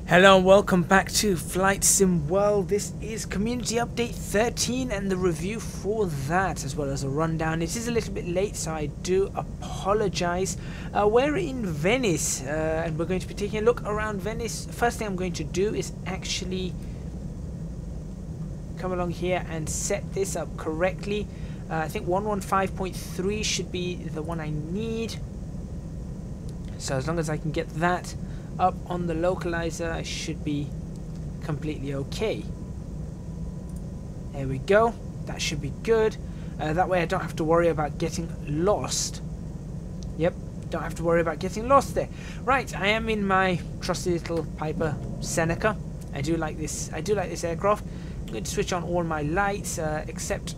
Hello and welcome back to Flight Sim World. This is Community Update 13 and the review for that, as well as a rundown. It is a little bit late, so I do apologize. We're in Venice and we're going to be taking a look around Venice. First thing I'm going to do is actually come along here and set this up correctly. I think 115.3 should be the one I need. So as long as I can get that up on the localizer, I should be completely okay. There we go. That should be good. That way I don't have to worry about getting lost. Yep, don't have to worry about getting lost there. Right, I am in my trusty little Piper Seneca. I do like this aircraft. I'm going to switch on all my lights except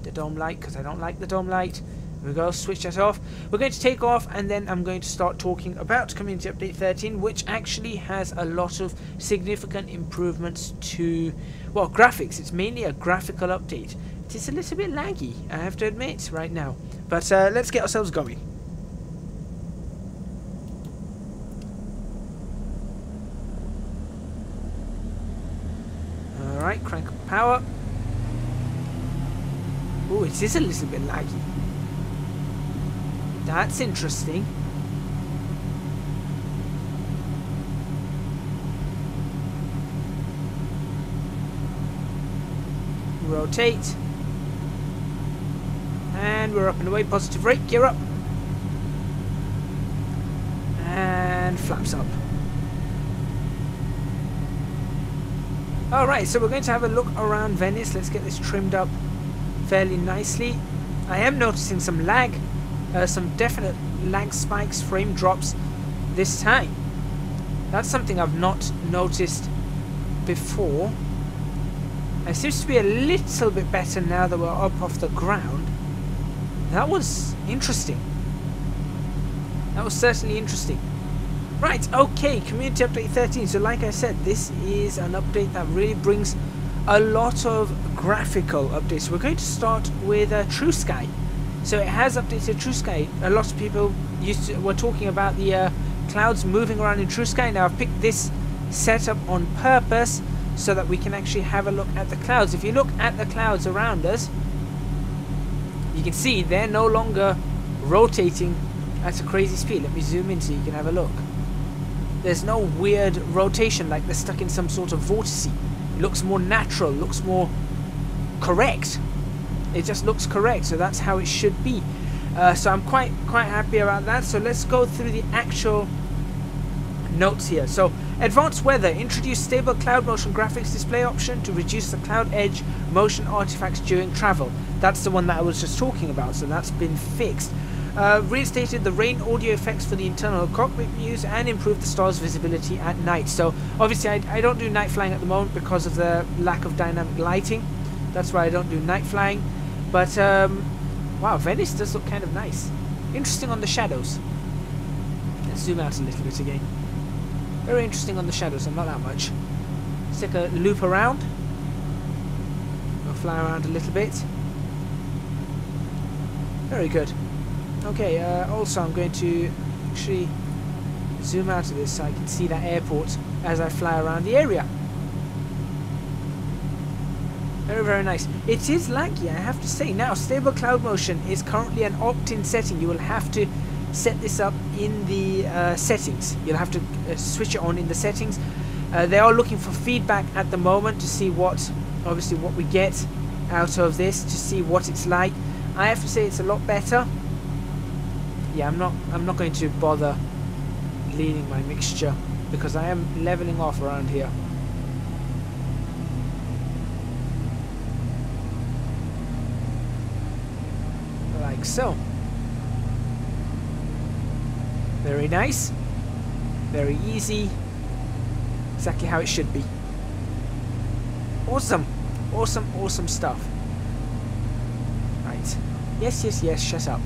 the dome light, because I don't like the dome light. There we go, switch that off. We're going to take off and then I'm going to start talking about Community Update 13, which actually has a lot of significant improvements to, well, graphics. It's mainly a graphical update. It is a little bit laggy, I have to admit, right now. But let's get ourselves going. Alright, crank up power. Oh, it is a little bit laggy. That's interesting. Rotate. And we're up and away. Positive rate. Gear up. And flaps up. Alright, so we're going to have a look around Venice. Let's get this trimmed up fairly nicely. I am noticing some lag. Some definite lag spikes, frame drops this time. That's something I've not noticed before. It seems to be a little bit better now that we're up off the ground. That was interesting. That was certainly interesting. Right, okay, Community Update 13. So like I said, this is an update that really brings a lot of graphical updates. We're going to start with TrueSKY. So it has updated TrueSKY. A lot of people were talking about the clouds moving around in TrueSKY. Now I've picked this setup on purpose so that we can actually have a look at the clouds. If you look at the clouds around us, you can see they're no longer rotating at a crazy speed. Let me zoom in so you can have a look. There's no weird rotation like they're stuck in some sort of vortice. It looks more natural, looks more correct. It just looks correct, so that's how it should be. So I'm quite happy about that. So let's go through the actual notes here. So advanced weather, introduce stable cloud motion graphics display option to reduce the cloud edge motion artifacts during travel. That's the one that I was just talking about, so that's been fixed. Reinstated the rain audio effects for the internal cockpit views and improved the stars visibility at night. So obviously I don't do night flying at the moment because of the lack of dynamic lighting. That's why I don't do night flying. But, wow, Venice does look kind of nice. Interesting on the shadows. Let's zoom out a little bit again. Very interesting on the shadows, and not that much. Let's take a loop around. We'll fly around a little bit. Very good. Okay, also I'm going to actually zoom out of this so I can see that airport as I fly around the area. Very, very nice. It is laggy, I have to say. Now, stable cloud motion is currently an opt-in setting. You will have to set this up in the settings. You'll have to switch it on in the settings. They are looking for feedback at the moment to see what we get out of this, to see what it's like. I have to say it's a lot better. Yeah, I'm not going to bother leading my mixture because I am leveling off around here. Like so. Very nice. Very easy. Exactly how it should be. Awesome. Awesome, awesome stuff. Right. Yes, yes, yes, shut up.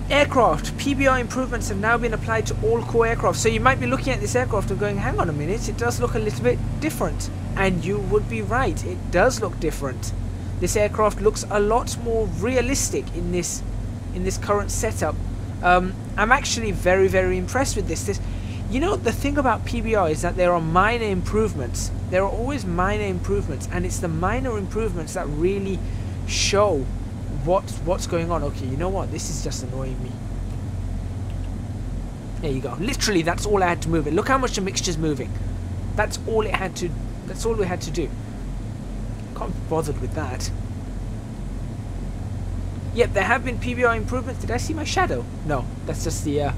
Aircraft. PBR improvements have now been applied to all core aircraft. So you might be looking at this aircraft and going, hang on a minute, it does look a little bit different. And you would be right. It does look different. This aircraft looks a lot more realistic in this current setup. I'm actually very, very impressed with this. You know, the thing about PBR is that there are minor improvements. There are always minor improvements, and it's the minor improvements that really show what's going on. Okay, you know what? This is just annoying me. There you go. Literally, that's all I had to move it. Look how much the mixture's moving. That's all it had to. That's all we had to do. Can't be bothered with that. Yep, there have been PBR improvements. Did I see my shadow? No, that's just the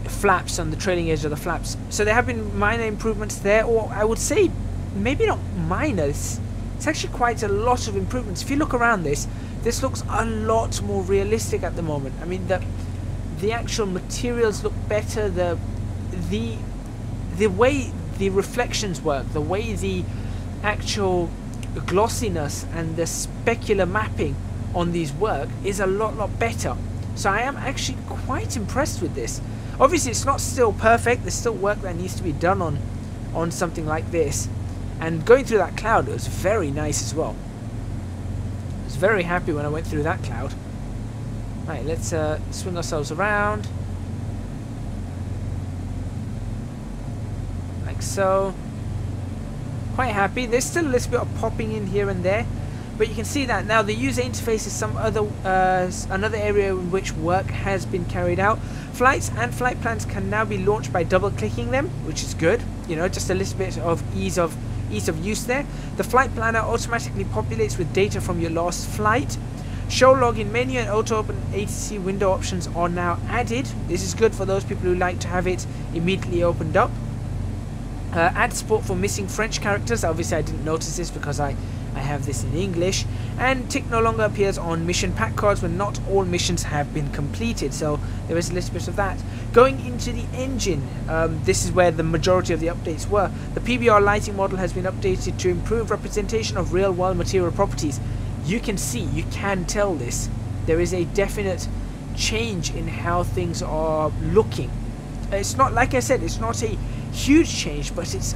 flaps on the trailing edge of the flaps. So there have been minor improvements there, or I would say maybe not minor. It's actually quite a lot of improvements. If you look around this looks a lot more realistic at the moment. I mean, the actual materials look better. The way the reflections work, the way the actual glossiness and the specular mapping on these work is a lot better. So I am actually quite impressed with this. Obviously it's not still perfect, there's still work that needs to be done on something like this, and going through that cloud was very nice as well. I was very happy when I went through that cloud. Right, let's swing ourselves around like so. Quite happy. There's still a little bit of popping in here and there, but you can see that now the user interface is some other another area in which work has been carried out. Flights and flight plans can now be launched by double clicking them, which is good. You know, just a little bit of ease of use there. The flight planner automatically populates with data from your last flight. Show login menu and auto open ATC window options are now added. This is good for those people who like to have it immediately opened up. Add support for missing French characters. Obviously I didn't notice this because I have this in English. And tick no longer appears on mission pack cards when not all missions have been completed. So there is a little bit of that. Going into the engine, this is where the majority of the updates were. The PBR lighting model has been updated to improve representation of real world material properties. You can see, you can tell this. There is a definite change in how things are looking. It's not, like I said, it's not a huge change, but it's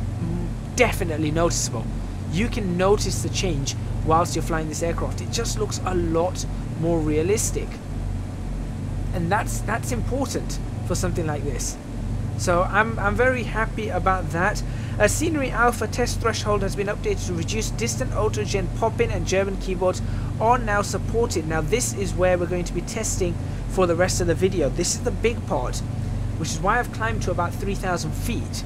definitely noticeable. You can notice the change whilst you're flying this aircraft. It just looks a lot more realistic, and that's important for something like this. So I'm very happy about that. A Scenery Alpha test threshold has been updated to reduce distant auto-gen pop-in, and German keyboards are now supported. Now this is where we're going to be testing for the rest of the video. This is the big part, which is why I've climbed to about 3,000 feet.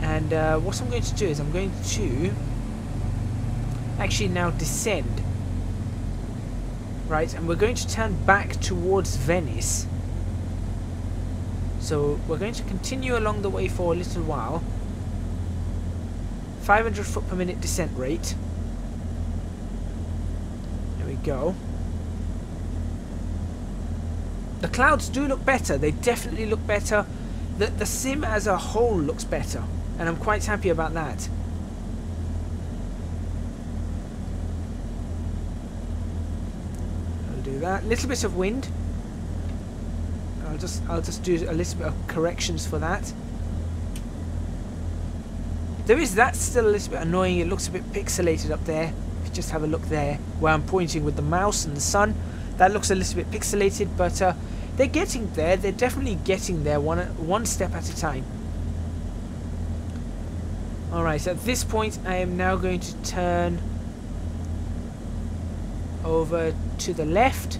And what I'm going to do is I'm going to actually now descend. Right, and we're going to turn back towards Venice. So we're going to continue along the way for a little while. 500 foot per minute descent rate. There we go. The clouds do look better. They definitely look better. The sim as a whole looks better, and I'm quite happy about that. I'll do that. Little bit of wind. I'll just do a little bit of corrections for that. There is that still a little bit annoying. It looks a bit pixelated up there. If you just have a look there where I'm pointing with the mouse and the sun, that looks a little bit pixelated, but they're getting there. They're definitely getting there one step at a time. Alright, so at this point I am now going to turn over to the left.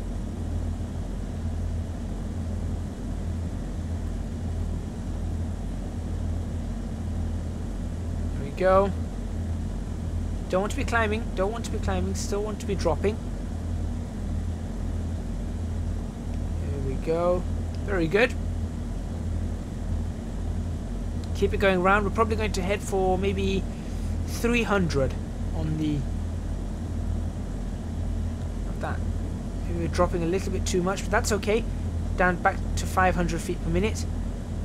There we go. Don't want to be climbing, don't want to be climbing, still want to be dropping. There we go. Very good. Keep it going round. We're probably going to head for maybe 300 on the... Not that. Maybe we're dropping a little bit too much, but that's okay. Down back to 500 feet per minute.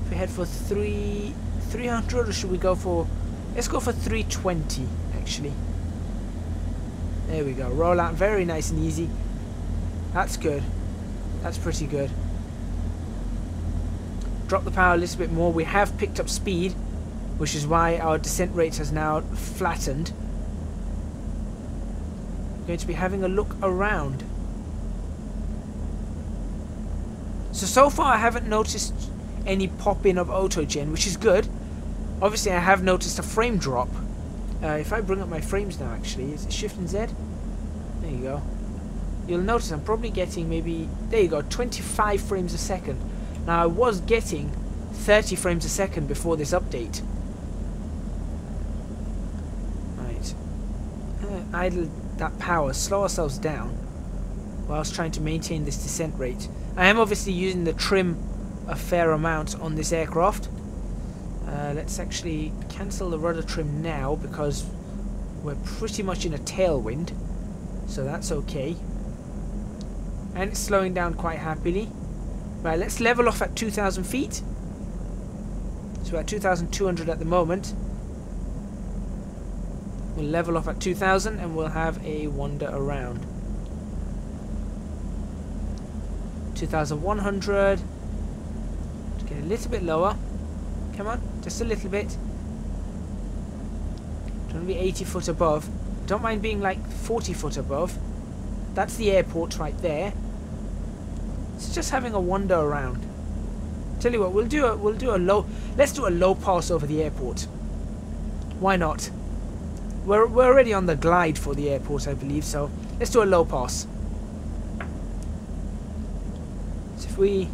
If we head for 300, or should we go for... Let's go for 320, actually. There we go. Roll out very nice and easy. That's good. That's pretty good. Drop the power a little bit more. We have picked up speed, which is why our descent rate has now flattened. We're going to be having a look around. So far I haven't noticed any pop-in of autogen, which is good. Obviously, I have noticed a frame drop. If I bring up my frames now, actually, is it Shift and Z? There you go. You'll notice I'm probably getting maybe, there you go, 25 frames a second. Now, I was getting 30 frames a second before this update. Right. Idle that power, slow ourselves down whilst trying to maintain this descent rate. I am obviously using the trim a fair amount on this aircraft. Let's actually cancel the rudder trim now because we're pretty much in a tailwind, so that's okay. And it's slowing down quite happily. Right, let's level off at 2,000 feet. So we're at 2,200 at the moment. We'll level off at 2,000 and we'll have a wander around. 2,100. Let's get a little bit lower. Come on, just a little bit. Don't want to be 80 foot above. Don't mind being like 40 foot above. That's the airport right there. It's just having a wander around. Tell you what, we'll do a low. Let's do a low pass over the airport. Why not? We're already on the glide for the airport, I believe. So let's do a low pass. So if we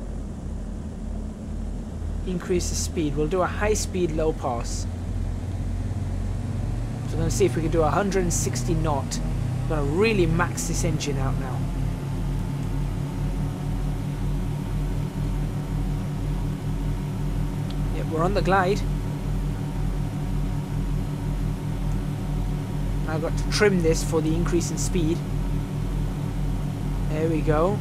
increase the speed, we'll do a high speed low pass. So we're going to see if we can do 160 knot. We're going to really max this engine out now. Yep, we're on the glide. I've got to trim this for the increase in speed. There we go.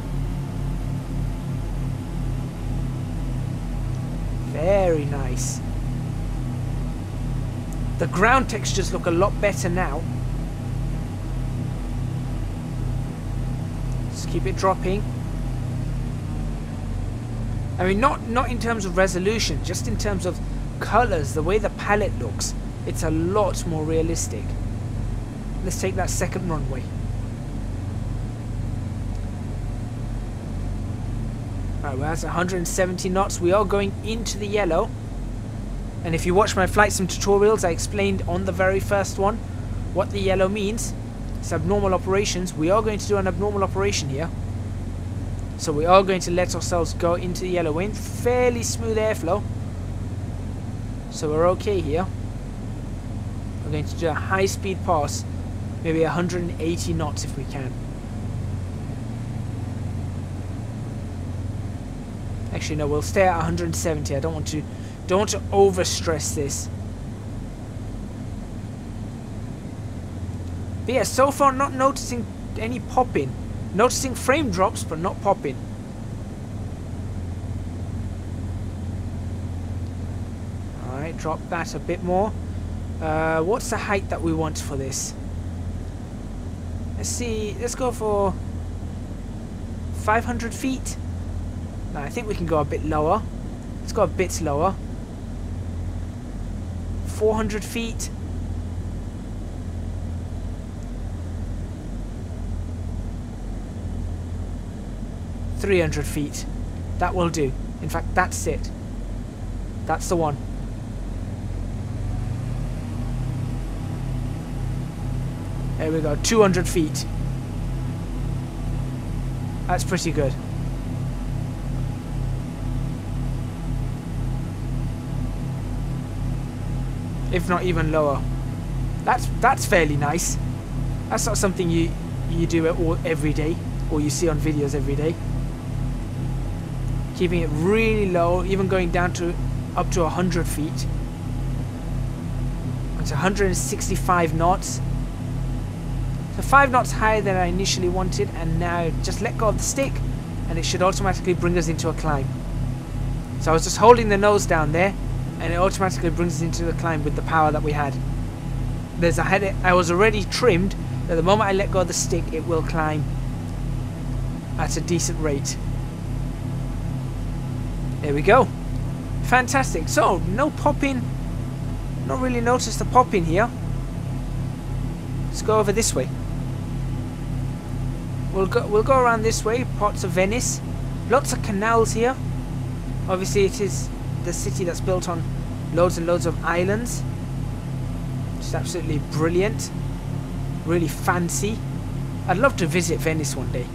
Very nice. The ground textures look a lot better now. Just keep it dropping. I mean, not in terms of resolution, just in terms of colors, the way the palette looks, it's a lot more realistic. Let's take that second runway. Alright, well, that's 170 knots. We are going into the yellow. And if you watch my flight sim tutorials, I explained on the very first one what the yellow means. It's abnormal operations. We are going to do an abnormal operation here. So we are going to let ourselves go into the yellow wind. Fairly smooth airflow. So we're okay here. We're going to do a high speed pass. Maybe 180 knots if we can. Actually, no, we'll stay at 170. I don't want to overstress this. But yeah, so far not noticing any pop-in. Noticing frame drops, but not pop-in. Alright, drop that a bit more. What's the height that we want for this? Let's see, let's go for 500 feet. No, I think we can go a bit lower. Let's go a bit lower. 400 feet. $300 feet. That will do. In fact, that's it. That's the one. There we go. 200 feet. That's pretty good. If not even lower. That's fairly nice. That's not something you do every day, or you see on videos every day. Keeping it really low, even going down to up to 100 feet. It's 165 knots. So 5 knots higher than I initially wanted, and now just let go of the stick and it should automatically bring us into a climb. So I was just holding the nose down there and it automatically brings us into the climb with the power that we had. I was already trimmed, but the moment I let go of the stick it will climb at a decent rate. There we go. Fantastic. So no pop-in. Not really noticed the pop-in here. Let's go over this way. We'll go around this way. Parts of Venice. Lots of canals here. Obviously it is the city that's built on loads and loads of islands. Just absolutely brilliant. Really fancy. I'd love to visit Venice one day.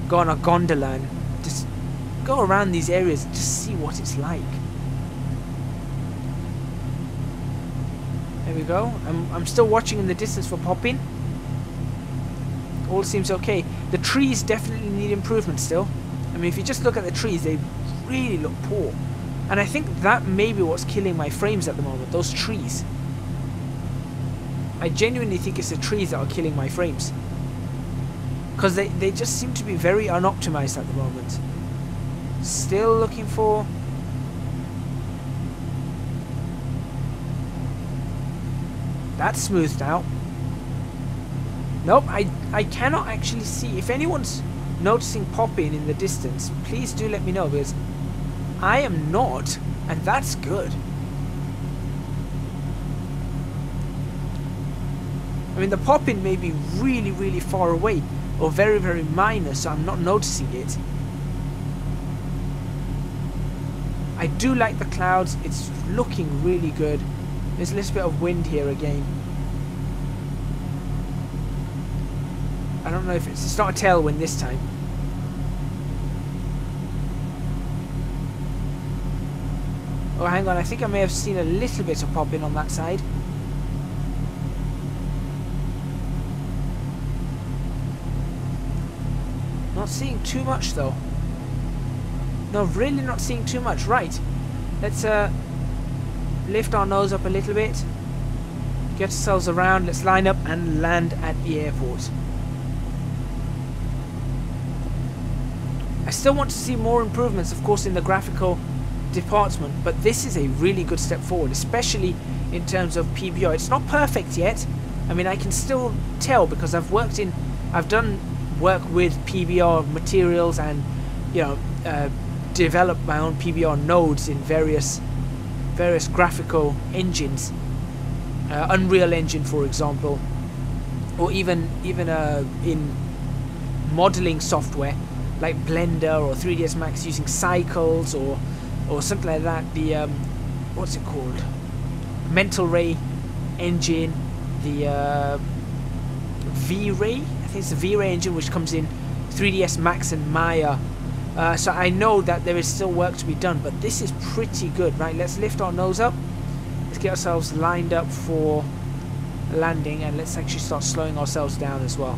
Go on a gondola and just go around these areas and just see what it's like. There we go. I'm still watching in the distance for popping. All seems okay. The trees definitely need improvement still. I mean, if you just look at the trees, they really look poor. And I think that may be what's killing my frames at the moment, those trees. I genuinely think it's the trees that are killing my frames. Because they just seem to be very unoptimized at the moment. Still looking for... That's smoothed out. Nope, I cannot actually see. If anyone's noticing popping in the distance, please do let me know, because I am not, and that's good. I mean, the popping may be really, really far away, or very, very minor, so I'm not noticing it. I do like the clouds. It's looking really good. There's a little bit of wind here again. I don't know if it's not a tailwind this time. Oh, hang on. I think I may have seen a little bit of popping on that side. Not seeing too much though. No, really not seeing too much. Right. Let's lift our nose up a little bit. Get ourselves around. Let's line up and land at the airport. I still want to see more improvements, of course, in the graphical department, but this is a really good step forward, especially in terms of PBR. It's not perfect yet. I mean, I can still tell because I've done work with PBR materials and, you know, developed my own PBR nodes in various graphical engines, Unreal Engine, for example, or even in modeling software like Blender or 3ds Max using cycles or something like that. The what's it called? Mental Ray engine, the V-Ray. I think it's the V-Ray engine, which comes in 3ds Max and Maya. So I know that there is still work to be done, but this is pretty good. Right, let's lift our nose up. Let's get ourselves lined up for landing, and let's actually start slowing ourselves down as well.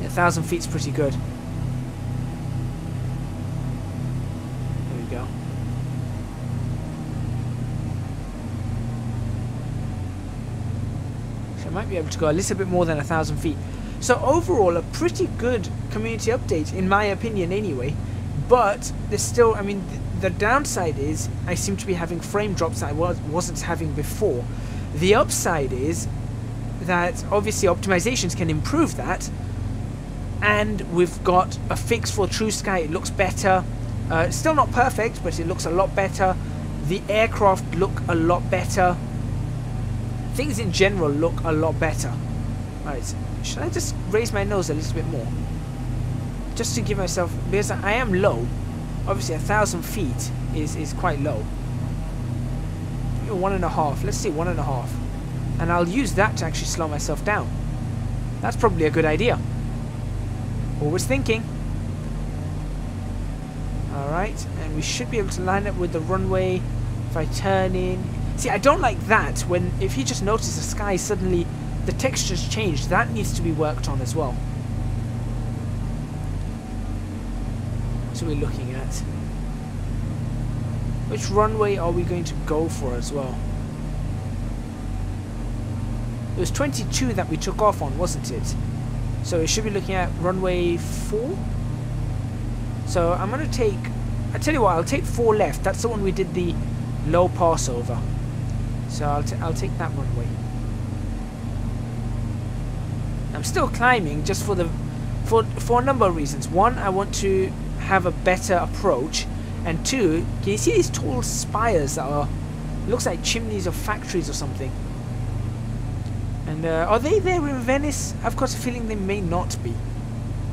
1,000 feet is pretty good. There we go. So I might be able to go a little bit more than 1,000 feet. So overall, a pretty good community update, in my opinion anyway. But there's still, I mean, the downside is I seem to be having frame drops that I wasn't having before. The upside is that obviously optimizations can improve that. And we've got a fix for TrueSKY. It looks better. It's still not perfect, but it looks a lot better. The aircraft look a lot better. Things in general look a lot better. Right, should I just raise my nose a little bit more? Just to give myself, because I am low. Obviously 1,000 feet is quite low. 1.5, let's see, 1.5. And I'll use that to actually slow myself down. That's probably a good idea. Always thinking. Alright, and we should be able to line up with the runway if I turn in. See, I don't like that when, if you just notice the sky suddenly, the textures change. That needs to be worked on as well. What are we looking at? Which runway are we going to go for as well? It was 22 that we took off on, wasn't it? So we should be looking at runway 4. So I'm going to take, I tell you what, I'll take 4 left. That's the one we did the low pass over. So I'll take that runway. I'm still climbing just for a number of reasons. One, I want to have a better approach, and two, can you see these tall spires that are, looks like chimneys of factories or something? And are they there in Venice? I've got a feeling they may not be,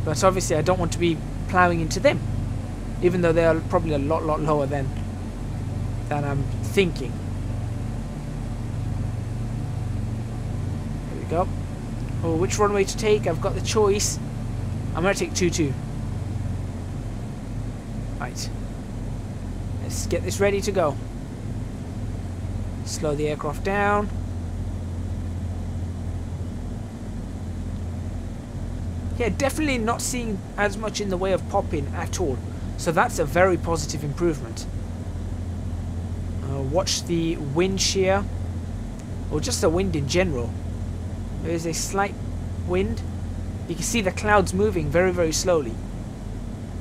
but obviously I don't want to be ploughing into them, even though they are probably a lot lower than than I'm thinking. There we go. Oh, which runway to take? I've got the choice. I'm going to take 22. Right. Let's get this ready to go. Slow the aircraft down. Yeah, definitely not seeing as much in the way of pop-in at all. So that's a very positive improvement. Watch the wind shear. Or just the wind in general. There is a slight wind. You can see the clouds moving very, very slowly.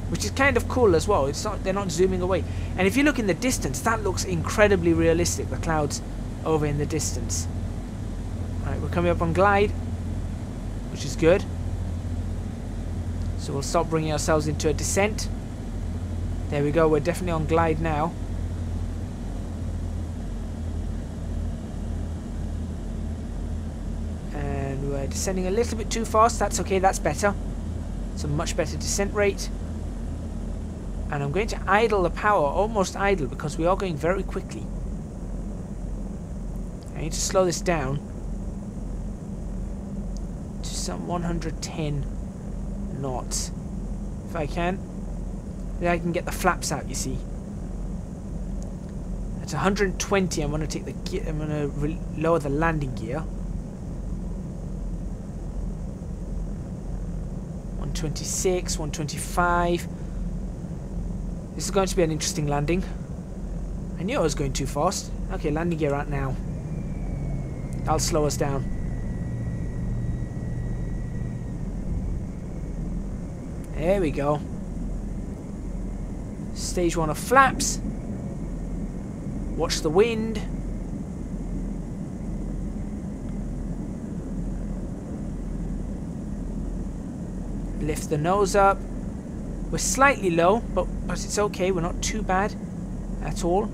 Which is kind of cool as well. It's not, they're not zooming away. And if you look in the distance, that looks incredibly realistic. The clouds over in the distance. Alright, we're coming up on glide. Which is good. So we'll stop bringing ourselves into a descent. There we go, we're definitely on glide now. And we're descending a little bit too fast. That's okay, that's better. It's a much better descent rate. And I'm going to idle the power, almost idle, because we are going very quickly. I need to slow this down to some 110 knots, if I can. Then I can get the flaps out, you see. At 120, I'm going to take the gear. I'm going to lower the landing gear. 126, 125. This is going to be an interesting landing. I knew I was going too fast. Okay, landing gear out now. That'll slow us down. There we go. Stage 1 of flaps. Watch the wind. Lift the nose up. We're slightly low, but it's okay. We're not too bad at all.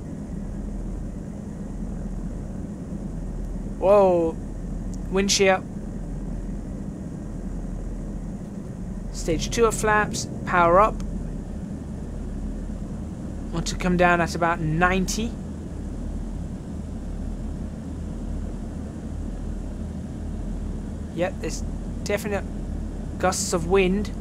Whoa. Wind shear. Stage 2 of flaps. Power up. Want to come down at about 90. Yep, there's definite gusts of wind.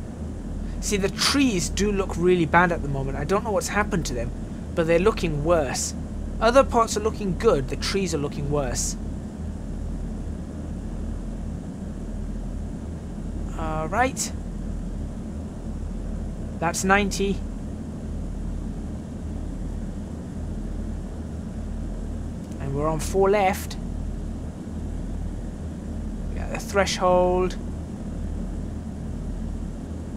See, the trees do look really bad at the moment. I don't know what's happened to them, but they're looking worse. Other parts are looking good. The trees are looking worse. Alright. That's 90. And we're on 4 left. We got the threshold.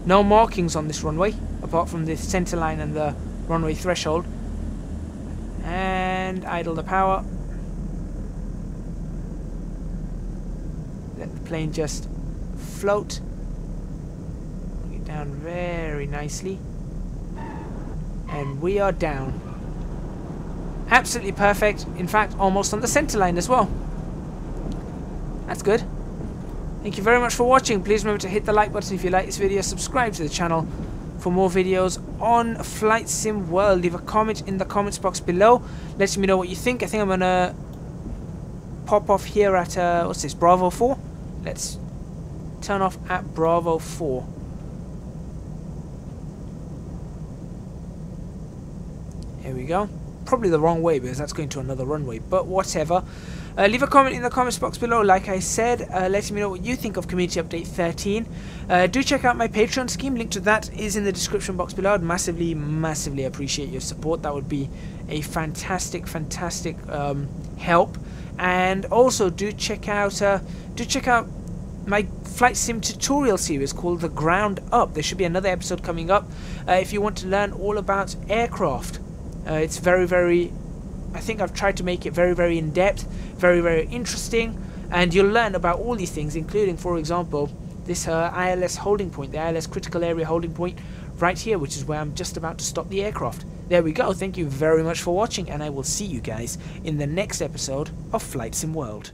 No markings on this runway, apart from the center line and the runway threshold. And idle the power. Let the plane just float. Bring it down very nicely. And we are down. Absolutely perfect. In fact, almost on the center line as well. That's good. Thank you very much for watching. Please remember to hit the like button if you like this video. Subscribe to the channel for more videos on Flight Sim World. Leave a comment in the comments box below. Let me know what you think. I think I'm going to pop off here at, what's this, Bravo 4? Let's turn off at Bravo 4. Here we go. Probably the wrong way because that's going to another runway, but whatever. Leave a comment in the comments box below, like I said, letting me know what you think of Community Update 13. Do check out my Patreon scheme, link to that is in the description box below. I'd massively, massively appreciate your support. That would be a fantastic, fantastic help. And also do check out my flight sim tutorial series called The Ground Up. There should be another episode coming up if you want to learn all about aircraft. It's very, very, I think I've tried to make it very, very in-depth, very, very interesting, and you'll learn about all these things, including, for example, this ILS holding point, the ILS critical area holding point right here, which is where I'm just about to stop the aircraft. There we go. Thank you very much for watching, and I will see you guys in the next episode of Flight Sim World.